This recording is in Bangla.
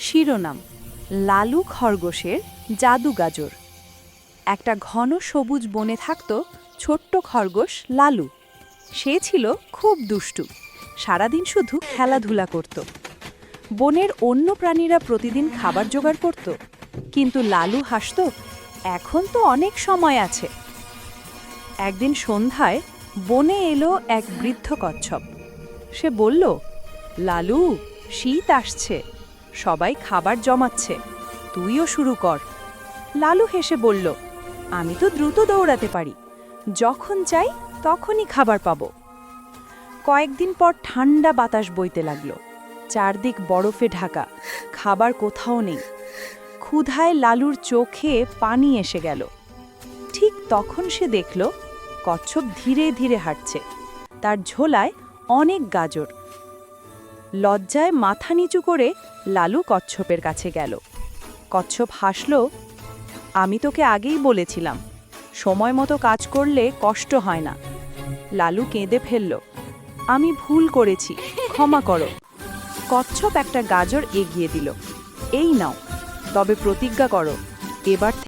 শিরোনাম: লালু খরগোশের জাদু গাজর। একটা ঘন সবুজ বনে থাকত ছোট্ট খরগোশ লালু। সে ছিল খুব দুষ্টু, সারাদিন শুধু খেলাধুলা করত। বনের অন্য প্রাণীরা প্রতিদিন খাবার জোগাড় করত, কিন্তু লালু হাসত, এখন তো অনেক সময় আছে। একদিন সন্ধ্যায় বনে এলো এক বৃদ্ধ কচ্ছপ। সে বলল, লালু, শীত আসছে, সবাই খাবার জমাচ্ছে, তুইও শুরু কর। লালু হেসে বলল, আমি তো দ্রুত দৌড়াতে পারি, যখন চাই তখনই খাবার পাবো। কয়েকদিন পর ঠান্ডা বাতাস বইতে লাগলো, চারদিক বরফে ঢাকা, খাবার কোথাও নেই। ক্ষুধায় লালুর চোখে পানি এসে গেল। ঠিক তখন সে দেখল কচ্ছপ ধীরে ধীরে হাঁটছে, তার ঝোলায় অনেক গাজর। লজ্জায় মাথা নিচু করে লালু কচ্ছপের কাছে গেল। কচ্ছপ হাসল, আমি তোকে আগেই বলেছিলাম, সময় মতো কাজ করলে কষ্ট হয় না। লালু কেঁদে ফেলল, আমি ভুল করেছি, ক্ষমা করো। কচ্ছপ একটা গাজর এগিয়ে দিল, এই নাও, তবে প্রতিজ্ঞা করো, এবার